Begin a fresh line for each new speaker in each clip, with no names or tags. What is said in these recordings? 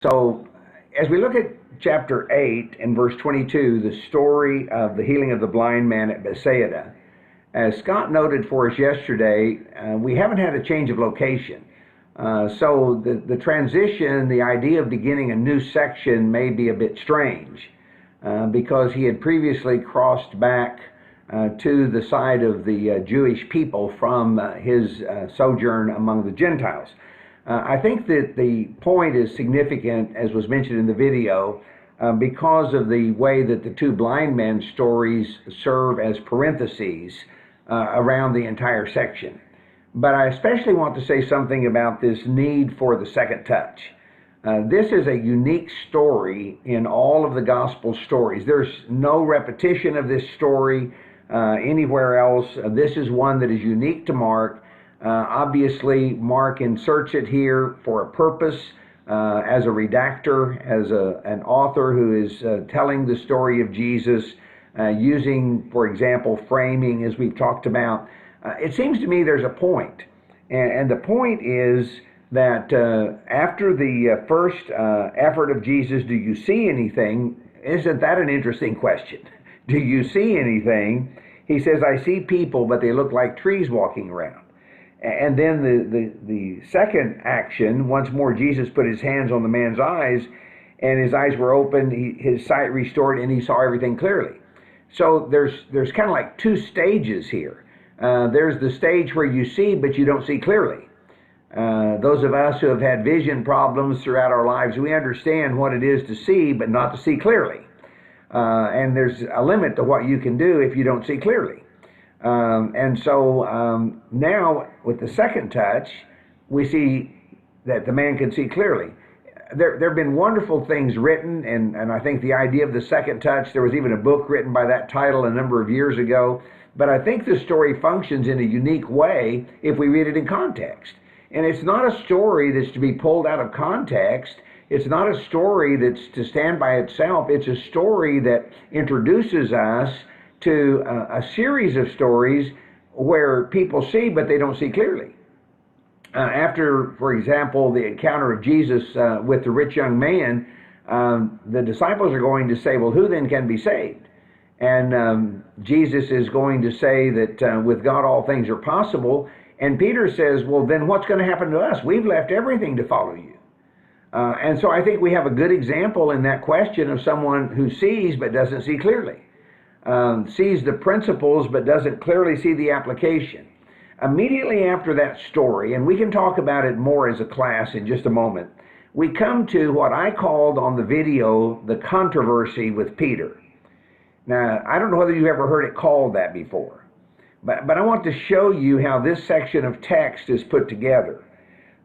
So, as we look at chapter 8 and verse 22, the story of the healing of the blind man at Bethsaida, as Scott noted for us yesterday, we haven't had a change of location. So the transition, the idea of beginning a new section may be a bit strange because he had previously crossed back to the side of the Jewish people from his sojourn among the Gentiles. I think that the point is significant, as was mentioned in the video, because of the way that the two blind men stories serve as parentheses around the entire section. But I especially want to say something about this need for the second touch. This is a unique story in all of the gospel stories. There's no repetition of this story anywhere else. This is one that is unique to Mark. Obviously, Mark inserts it here for a purpose, as a redactor, as an author who is telling the story of Jesus, using, for example, framing, as we've talked about. It seems to me there's a point, and the point is that after the first effort of Jesus, do you see anything? Isn't that an interesting question? Do you see anything? He says, I see people, but they look like trees walking around. And then the second action, once more Jesus put his hands on the man's eyes, and his eyes were opened, his sight restored, and he saw everything clearly. So there's kind of like two stages here. There's the stage where you see, but you don't see clearly. Those of us who have had vision problems throughout our lives, we understand what it is to see, but not to see clearly. And there's a limit to what you can do if you don't see clearly. And so now with the second touch, we see that the man can see clearly. There have been wonderful things written, and I think the idea of the second touch, there was even a book written by that title a number of years ago. But I think the story functions in a unique way if we read it in context. And it's not a story that's to be pulled out of context. It's not a story that's to stand by itself. It's a story that introduces us to a series of stories where people see, but they don't see clearly. After, for example, the encounter of Jesus with the rich young man, the disciples are going to say, well, who then can be saved? And Jesus is going to say that with God all things are possible. And Peter says, well, then what's going to happen to us? We've left everything to follow you. And so I think we have a good example in that question of someone who sees but doesn't see clearly. Sees the principles but doesn't clearly see the application. Immediately after that story, and we can talk about it more as a class in just a moment, we come to what I called on the video the controversy with Peter. Now, I don't know whether you've ever heard it called that before, but I want to show you how this section of text is put together.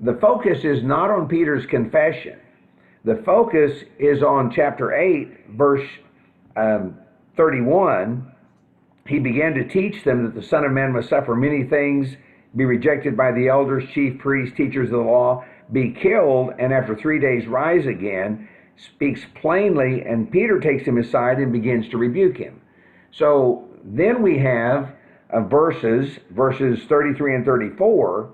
The focus is not on Peter's confession. The focus is on chapter 8, verse 31. He began to teach them that the Son of Man must suffer many things, be rejected by the elders, chief priests, teachers of the law, be killed, and after 3 days rise again. Speaks plainly, and Peter takes him aside and begins to rebuke him. So then we have verses 33 and 34,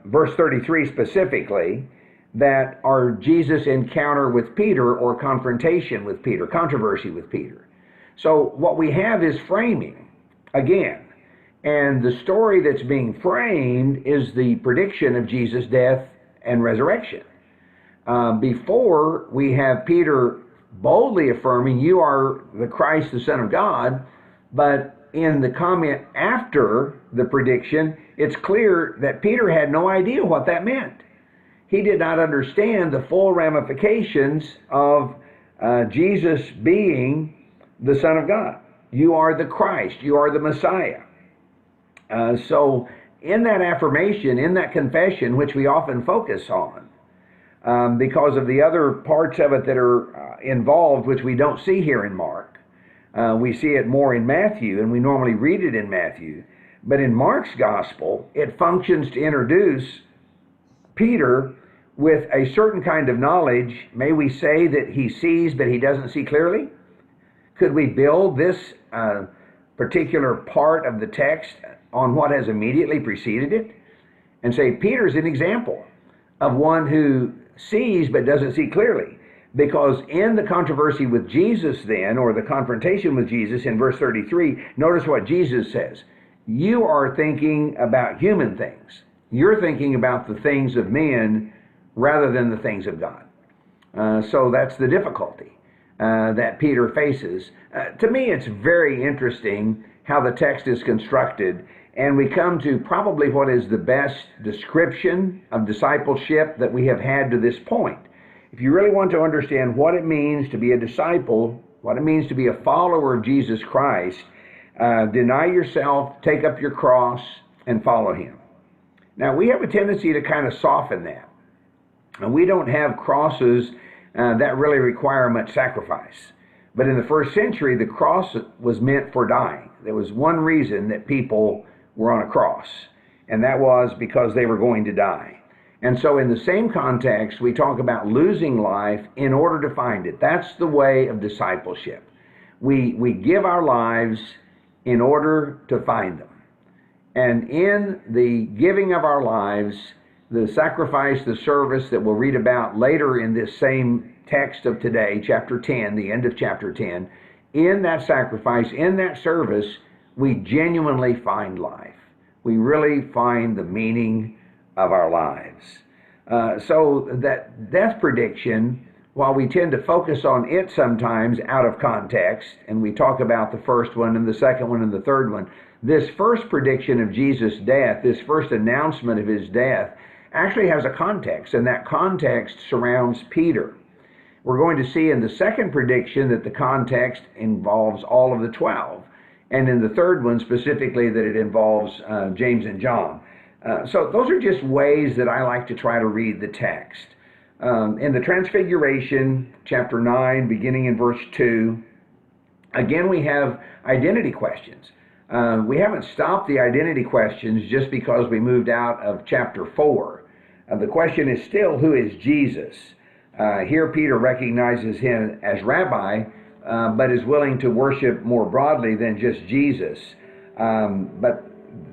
verse 33 specifically, that are Jesus' encounter with Peter, or confrontation with Peter, controversy with Peter. So what we have is framing again, and the story that's being framed is the prediction of Jesus' death and resurrection. Before, we have Peter boldly affirming, you are the Christ, the Son of God. But in the comment after the prediction, it's clear that Peter had no idea what that meant. He did not understand the full ramifications of Jesus being the Son of God. You are the Christ. You are the Messiah. So in that affirmation, in that confession, which we often focus on, because of the other parts of it that are involved, which we don't see here in Mark. We see it more in Matthew, and we normally read it in Matthew. But in Mark's gospel, it functions to introduce Peter with a certain kind of knowledge. May we say that he sees, but he doesn't see clearly? Could we build this particular part of the text on what has immediately preceded it? And say, Peter's an example of one who sees but doesn't see clearly. Because in the controversy with Jesus then, or the confrontation with Jesus in verse 33, notice what Jesus says. You are thinking about human things. You're thinking about the things of men rather than the things of God. So that's the difficulty that Peter faces. To me, it's very interesting how the text is constructed, and we come to probably what is the best description of discipleship that we have had to this point. If you really want to understand what it means to be a disciple, what it means to be a follower of Jesus Christ, deny yourself, take up your cross, and follow him. Now, we have a tendency to kind of soften that. And we don't have crosses that really require much sacrifice. But in the first century, the cross was meant for dying. There was one reason that people were on a cross, and that was because they were going to die. And so in the same context, we talk about losing life in order to find it. That's the way of discipleship. We give our lives in order to find them. And in the giving of our lives, the sacrifice, the service that we'll read about later in this same text of today, chapter 10, the end of chapter 10, in that sacrifice, in that service, we genuinely find life. We really find the meaning of our lives. So that death prediction, while we tend to focus on it sometimes out of context, and we talk about the first one and the second one and the third one, this first prediction of Jesus' death, this first announcement of his death, actually has a context, and that context surrounds Peter. We're going to see in the second prediction that the context involves all of the 12, and in the third one specifically that it involves James and John. So those are just ways that I like to try to read the text. In the Transfiguration, chapter 9, beginning in verse 2, again we have identity questions. We haven't stopped the identity questions just because we moved out of chapter 4. The question is still, who is Jesus? Here Peter recognizes him as rabbi, but is willing to worship more broadly than just Jesus. But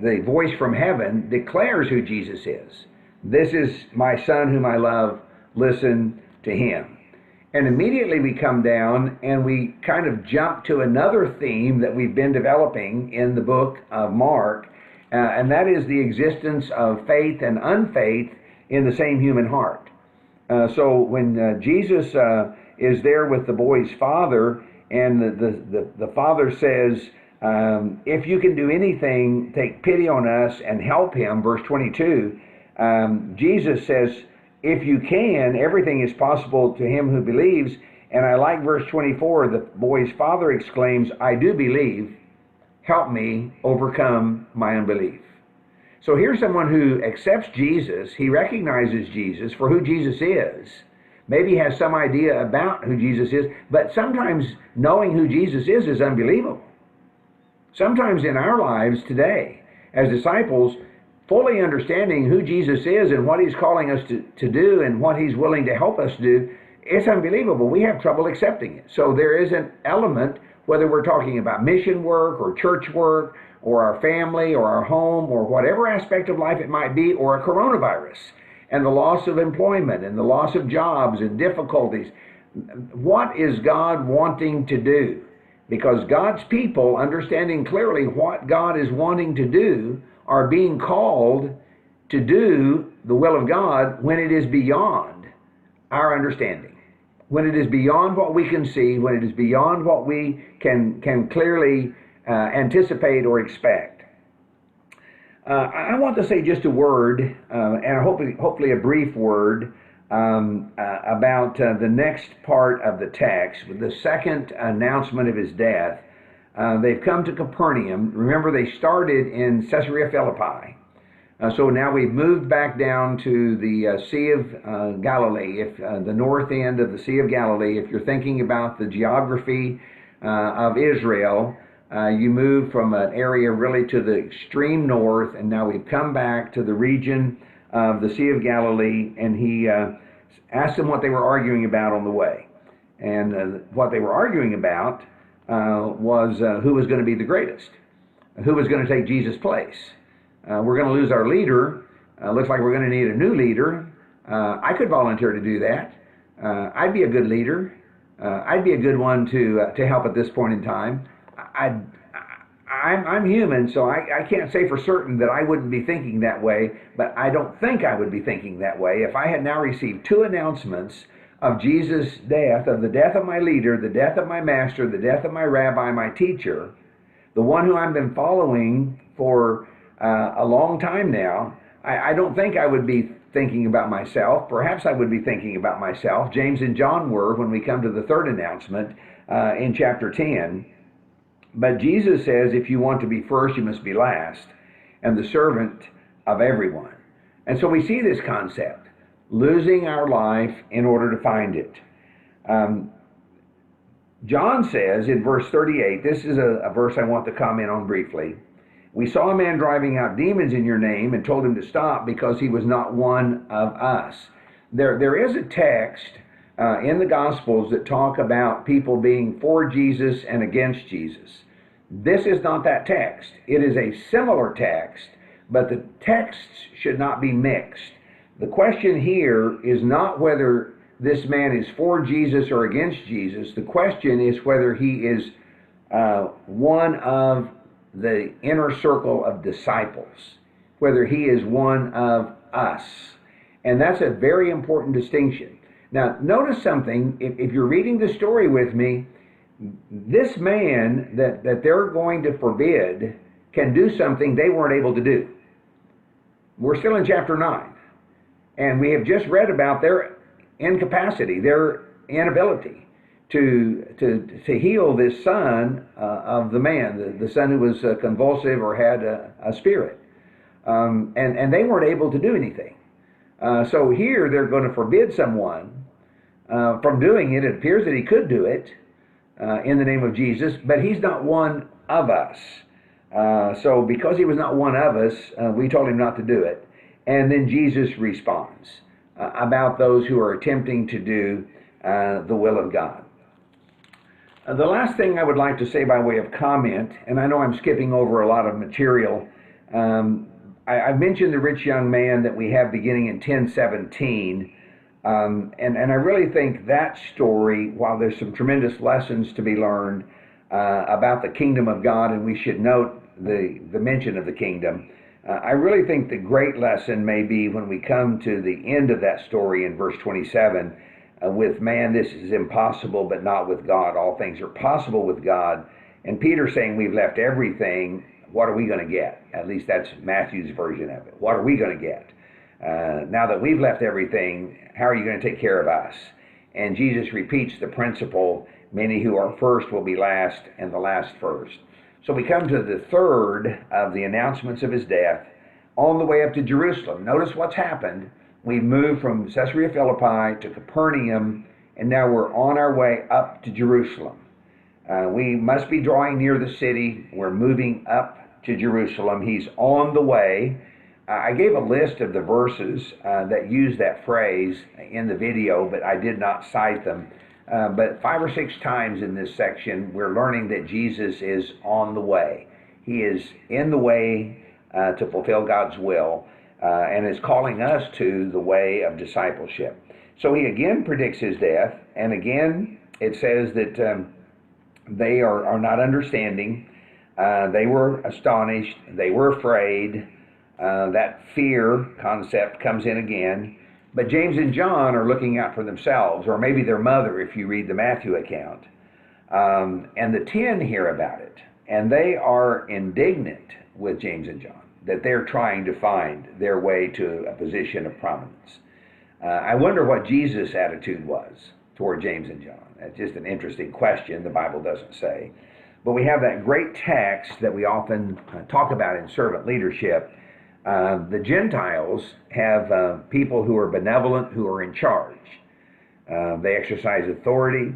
the voice from heaven declares who Jesus is. This is my son whom I love, listen to him. And immediately we come down and we kind of jump to another theme that we've been developing in the book of Mark, and that is the existence of faith and unfaith in the same human heart. So when Jesus is there with the boy's father, and the father says, if you can do anything, take pity on us and help him, verse 22, Jesus says, if you can, everything is possible to him who believes. And I like verse 24, the boy's father exclaims, I do believe, help me overcome my unbelief. So here's someone who accepts Jesus. He recognizes Jesus for who Jesus is. Maybe has some idea about who Jesus is, but sometimes knowing who Jesus is unbelievable. Sometimes in our lives today, as disciples, fully understanding who Jesus is and what he's calling us to do and what he's willing to help us do, it's unbelievable. We have trouble accepting it. So there is an element, whether we're talking about mission work or church work or our family or our home or whatever aspect of life it might be, or a coronavirus and the loss of employment and the loss of jobs and difficulties. What is God wanting to do? Because God's people, understanding clearly what God is wanting to do, are being called to do the will of God when it is beyond our understanding, when it is beyond what we can see, when it is beyond what we can clearly anticipate or expect. I want to say just a word, and hopefully a brief word, about the next part of the text, the second announcement of his death. They've come to Capernaum. Remember, they started in Caesarea Philippi. So now we've moved back down to the Sea of Galilee, the north end of the Sea of Galilee. If you're thinking about the geography of Israel, you move from an area really to the extreme north, and now we've come back to the region of the Sea of Galilee, and he asked them what they were arguing about on the way. And what they were arguing about was who was going to be the greatest, who was going to take Jesus' place. We're going to lose our leader. Looks like we're going to need a new leader. I could volunteer to do that. I'd be a good leader. I'd be a good one to help at this point in time. I'm human, so I can't say for certain that I wouldn't be thinking that way, but I don't think I would be thinking that way if I had now received two announcements of Jesus' death, of the death of my leader, the death of my master, the death of my rabbi, my teacher, the one who I've been following for a long time now. I don't think I would be thinking about myself. Perhaps I would be thinking about myself. James and John were when we come to the third announcement in chapter 10. But Jesus says, if you want to be first, you must be last, and the servant of everyone. And so we see this concept, losing our life in order to find it. John says in verse 38, this is a verse I want to comment on briefly. We saw a man driving out demons in your name and told him to stop because he was not one of us. There is a text in the Gospels that talk about people being for Jesus and against Jesus. This is not that text. It is a similar text, but the texts should not be mixed. The question here is not whether this man is for Jesus or against Jesus. The question is whether he is one of the inner circle of disciples, whether he is one of us. And that's a very important distinction. Now, notice something. If you're reading the story with me, this man that they're going to forbid can do something they weren't able to do. We're still in chapter 9. And we have just read about their incapacity, their inability to heal this son of the man, the son who was convulsive or had a spirit. And they weren't able to do anything. So here they're going to forbid someone from doing it. It appears that he could do it in the name of Jesus, but he's not one of us. So because he was not one of us, we told him not to do it. And then Jesus responds about those who are attempting to do the will of God. The last thing I would like to say by way of comment, and I know I'm skipping over a lot of material, I've mentioned the rich young man that we have beginning in 10:17, and I really think that story, while there's some tremendous lessons to be learned about the kingdom of God, and we should note the mention of the kingdom, I really think the great lesson may be when we come to the end of that story in verse 27, with man, this is impossible, but not with God. All things are possible with God. And Peter saying, we've left everything. What are we going to get? At least that's Matthew's version of it. What are we going to get? Now that we've left everything, how are you going to take care of us? And Jesus repeats the principle, many who are first will be last, and the last first. So we come to the third of the announcements of his death on the way up to Jerusalem. Notice what's happened. We've moved from Caesarea Philippi to Capernaum, and now we're on our way up to Jerusalem. We must be drawing near the city. We're moving up to Jerusalem. He's on the way. I gave a list of the verses that use that phrase in the video, but I did not cite them. But 5 or 6 times in this section, we're learning that Jesus is on the way. He is in the way to fulfill God's will and is calling us to the way of discipleship. So he again predicts his death, and again it says that they are not understanding. They were astonished. They were afraid. That fear concept comes in again. But James and John are looking out for themselves, or maybe their mother if you read the Matthew account. And the 10 hear about it, and they are indignant with James and John, that they're trying to find their way to a position of prominence. I wonder what Jesus' attitude was toward James and John. That's just an interesting question. The Bible doesn't say. But we have that great text that we often talk about in servant leadership. The Gentiles have people who are benevolent, who are in charge. They exercise authority,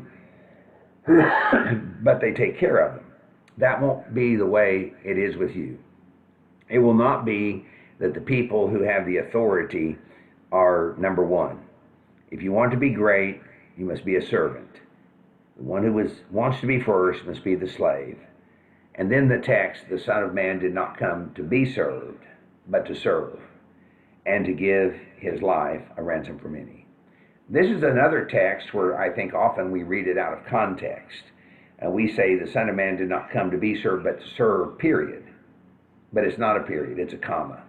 but they take care of them. That won't be the way it is with you. It will not be that the people who have the authority are number one. If you want to be great, you must be a servant. The one who wants to be first must be the slave. And then the text, the Son of Man did not come to be served, but to serve, and to give his life a ransom for many. This is another text where I think often we read it out of context. We say the Son of Man did not come to be served, but to serve, period. But it's not a period, it's a comma.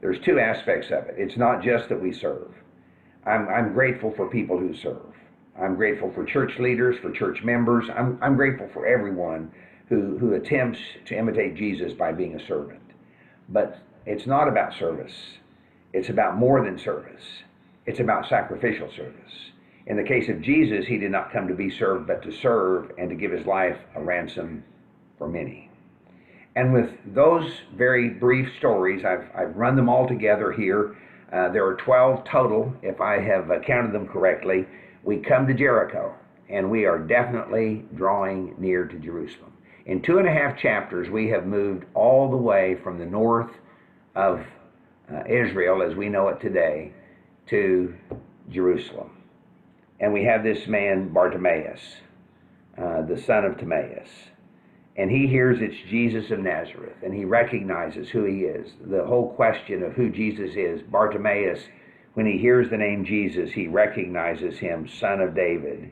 There's two aspects of it. It's not just that we serve. I'm grateful for people who serve. I'm grateful for church leaders, for church members. I'm grateful for everyone who attempts to imitate Jesus by being a servant. But it's not about service. It's about more than service. It's about sacrificial service. In the case of Jesus, he did not come to be served, but to serve and to give his life a ransom for many. And with those very brief stories, I've run them all together here. There are 12 total, if I have counted them correctly. We come to Jericho, and we are definitely drawing near to Jerusalem. In 2.5 chapters, we have moved all the way from the north of Israel, as we know it today, to Jerusalem. And we have this man, Bartimaeus, the son of Timaeus. And he hears it's Jesus of Nazareth, and he recognizes who he is. The whole question of who Jesus is, Bartimaeus, when he hears the name Jesus, he recognizes him, son of David,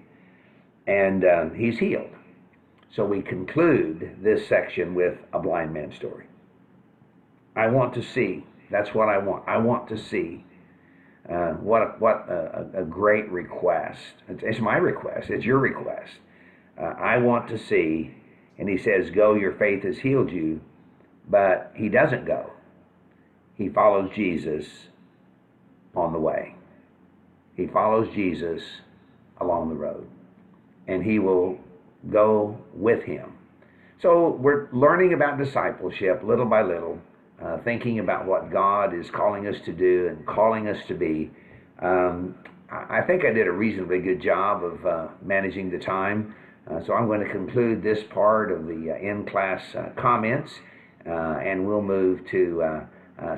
and he's healed. So we conclude this section with a blind man's story. I want to see. That's what I want. I want to see. What a great request. It's my request. It's your request. I want to see. And he says, go, your faith has healed you. But he doesn't go. He follows Jesus on the way. He follows Jesus along the road. And he will go with him. So we're learning about discipleship little by little, thinking about what God is calling us to do and calling us to be. I think I did a reasonably good job of managing the time. So I'm going to conclude this part of the in-class comments, and we'll move to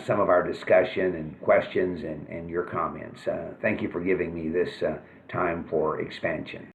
some of our discussion and questions and your comments. Thank you for giving me this time for expansion.